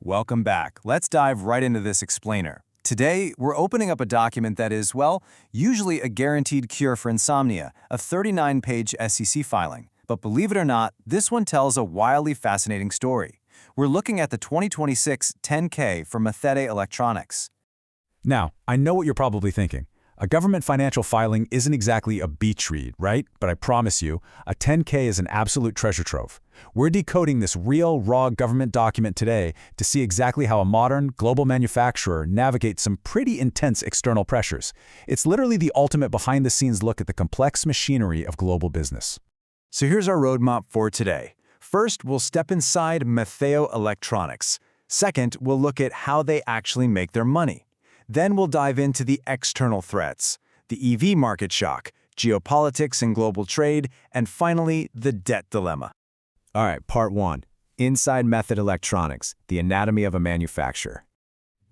Welcome back. Let's dive right into this explainer. Today, we're opening up a document that is, well, usually a guaranteed cure for insomnia, a 39-page SEC filing. But believe it or not, this one tells a wildly fascinating story. We're looking at the 2026 10K for MEI Electronics. Now, I know what you're probably thinking. A government financial filing isn't exactly a beach read, right? But I promise you, a 10K is an absolute treasure trove. We're decoding this real, raw government document today to see exactly how a modern, global manufacturer navigates some pretty intense external pressures. It's literally the ultimate behind-the-scenes look at the complex machinery of global business. So here's our roadmap for today. First, we'll step inside MEI Electronics. Second, we'll look at how they actually make their money. Then we'll dive into the external threats, the EV market shock, geopolitics and global trade, and finally, the debt dilemma. All right, part one. Inside MEI Electronics, the anatomy of a manufacturer.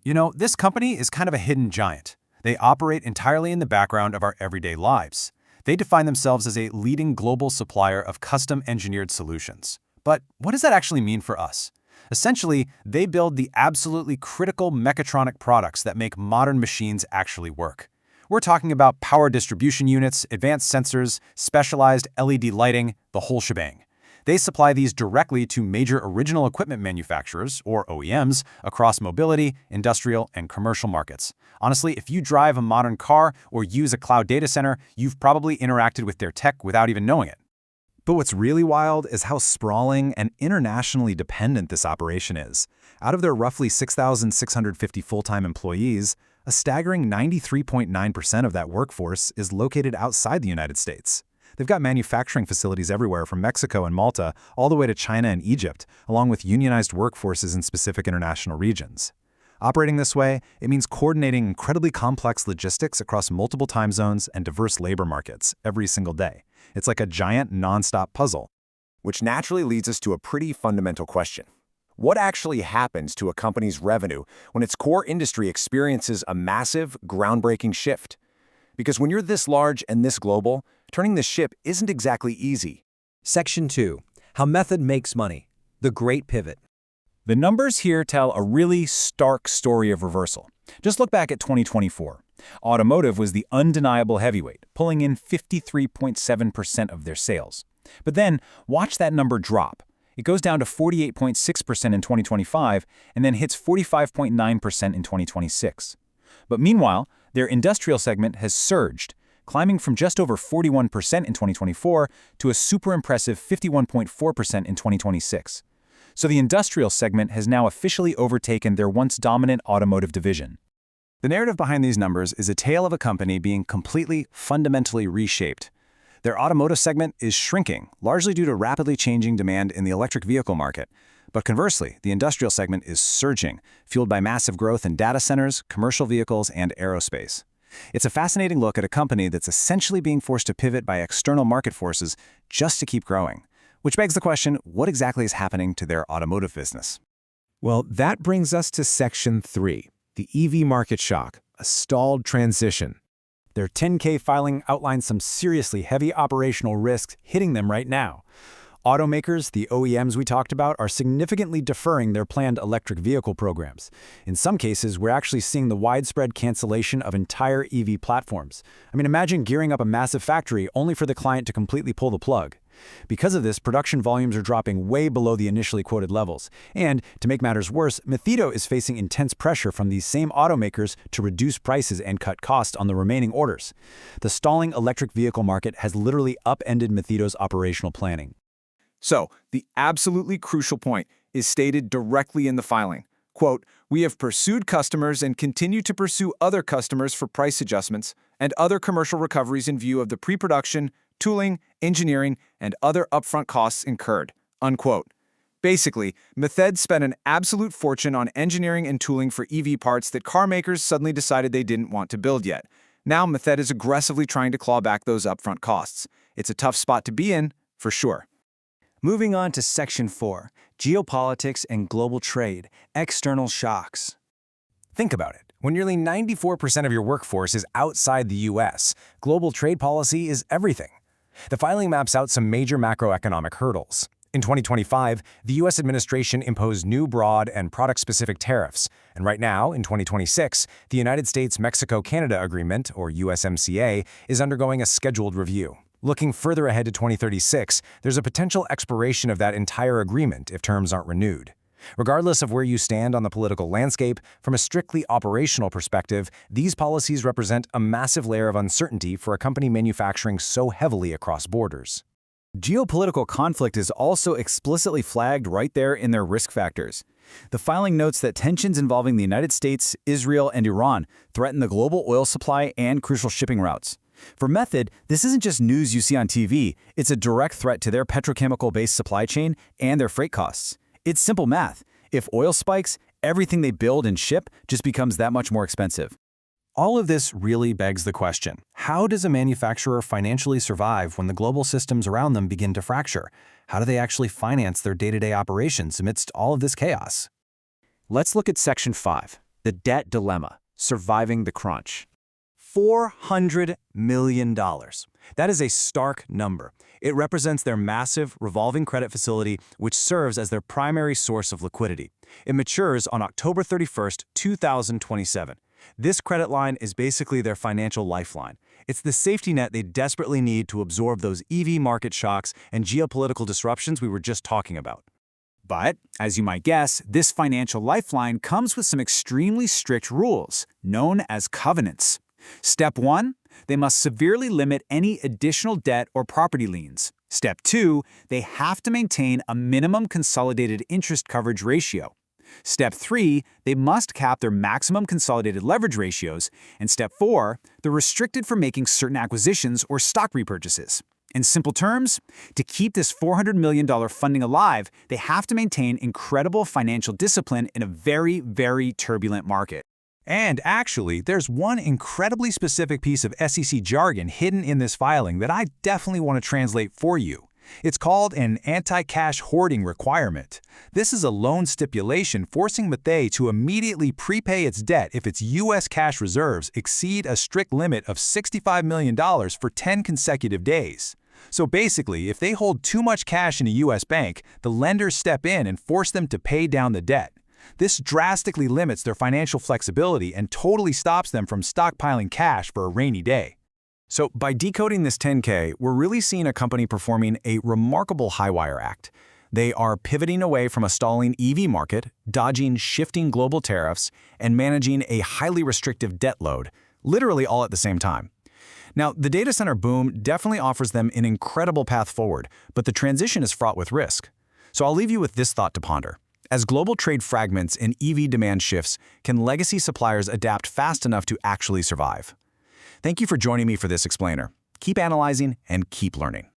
You know, this company is kind of a hidden giant. They operate entirely in the background of our everyday lives. They define themselves as a leading global supplier of custom-engineered solutions. But what does that actually mean for us? Essentially, they build the absolutely critical mechatronic products that make modern machines actually work. We're talking about power distribution units, advanced sensors, specialized LED lighting, the whole shebang. They supply these directly to major original equipment manufacturers, or OEMs, across mobility, industrial, and commercial markets. Honestly, if you drive a modern car or use a cloud data center, you've probably interacted with their tech without even knowing it. But what's really wild is how sprawling and internationally dependent this operation is. Out of their roughly 6,650 full-time employees, a staggering 93.9% of that workforce is located outside the United States. They've got manufacturing facilities everywhere from Mexico and Malta all the way to China and Egypt, along with unionized workforces in specific international regions. Operating this way, it means coordinating incredibly complex logistics across multiple time zones and diverse labor markets every single day. It's like a giant, non-stop puzzle. Which naturally leads us to a pretty fundamental question. What actually happens to a company's revenue when its core industry experiences a massive, groundbreaking shift? Because when you're this large and this global, turning the ship isn't exactly easy. Section 2. How Method Makes Money. The Great Pivot. The numbers here tell a really stark story of reversal. Just look back at 2024. Automotive was the undeniable heavyweight, pulling in 53.7% of their sales. But then, watch that number drop. It goes down to 48.6% in 2025 and then hits 45.9% in 2026. But meanwhile, their industrial segment has surged, climbing from just over 41% in 2024 to a super impressive 51.4% in 2026. So the industrial segment has now officially overtaken their once dominant automotive division. The narrative behind these numbers is a tale of a company being completely, fundamentally reshaped. Their automotive segment is shrinking, largely due to rapidly changing demand in the electric vehicle market. But conversely, the industrial segment is surging, fueled by massive growth in data centers, commercial vehicles, and aerospace. It's a fascinating look at a company that's essentially being forced to pivot by external market forces just to keep growing. Which begs the question, what exactly is happening to their automotive business? Well, that brings us to Section 3, the EV market shock, a stalled transition. Their 10K filing outlines some seriously heavy operational risks hitting them right now. Automakers, the OEMs we talked about, are significantly deferring their planned electric vehicle programs. In some cases, we're actually seeing the widespread cancellation of entire EV platforms. I mean, imagine gearing up a massive factory only for the client to completely pull the plug. Because of this, production volumes are dropping way below the initially quoted levels. And, to make matters worse, MEI is facing intense pressure from these same automakers to reduce prices and cut costs on the remaining orders. The stalling electric vehicle market has literally upended MEI's operational planning. So, the absolutely crucial point is stated directly in the filing. Quote, "We have pursued customers and continue to pursue other customers for price adjustments and other commercial recoveries in view of the pre-production, tooling, engineering, and other upfront costs incurred." Unquote. Basically, MEI spent an absolute fortune on engineering and tooling for EV parts that car makers suddenly decided they didn't want to build yet. Now MEI is aggressively trying to claw back those upfront costs. It's a tough spot to be in, for sure. Moving on to Section 4, Geopolitics and Global Trade, External Shocks. Think about it. When nearly 94% of your workforce is outside the U.S., global trade policy is everything. The filing maps out some major macroeconomic hurdles. In 2025, the U.S. administration imposed new broad and product-specific tariffs, and right now, in 2026, the United States-Mexico-Canada Agreement, or USMCA, is undergoing a scheduled review. Looking further ahead to 2036, there's a potential expiration of that entire agreement if terms aren't renewed. Regardless of where you stand on the political landscape, from a strictly operational perspective, these policies represent a massive layer of uncertainty for a company manufacturing so heavily across borders. Geopolitical conflict is also explicitly flagged right there in their risk factors. The filing notes that tensions involving the United States, Israel, and Iran threaten the global oil supply and crucial shipping routes. For Method, this isn't just news you see on TV, it's a direct threat to their petrochemical-based supply chain and their freight costs. It's simple math. If oil spikes, everything they build and ship just becomes that much more expensive. All of this really begs the question, how does a manufacturer financially survive when the global systems around them begin to fracture? How do they actually finance their day-to-day operations amidst all of this chaos? Let's look at Section 5, the debt dilemma, surviving the crunch. $400 million. That is a stark number. It represents their massive revolving credit facility, which serves as their primary source of liquidity. It matures on October 31st, 2027. This credit line is basically their financial lifeline. It's the safety net they desperately need to absorb those EV market shocks and geopolitical disruptions we were just talking about. But, as you might guess, this financial lifeline comes with some extremely strict rules, known as covenants. Step 1, they must severely limit any additional debt or property liens. Step 2, they have to maintain a minimum consolidated interest coverage ratio. Step 3, they must cap their maximum consolidated leverage ratios. And Step 4, they're restricted from making certain acquisitions or stock repurchases. In simple terms, to keep this $400 million funding alive, they have to maintain incredible financial discipline in a very, very turbulent market. And actually, there's one incredibly specific piece of SEC jargon hidden in this filing that I definitely want to translate for you. It's called an anti-cash hoarding requirement. This is a loan stipulation forcing MEI to immediately prepay its debt if its U.S. cash reserves exceed a strict limit of $65 million for 10 consecutive days. So basically, if they hold too much cash in a U.S. bank, the lenders step in and force them to pay down the debt. This drastically limits their financial flexibility and totally stops them from stockpiling cash for a rainy day. So by decoding this 10K, we're really seeing a company performing a remarkable high-wire act. They are pivoting away from a stalling EV market, dodging shifting global tariffs, and managing a highly restrictive debt load, literally all at the same time. Now, the data center boom definitely offers them an incredible path forward, but the transition is fraught with risk. So I'll leave you with this thought to ponder. As global trade fragments and EV demand shifts, can legacy suppliers adapt fast enough to actually survive? Thank you for joining me for this explainer. Keep analyzing and keep learning.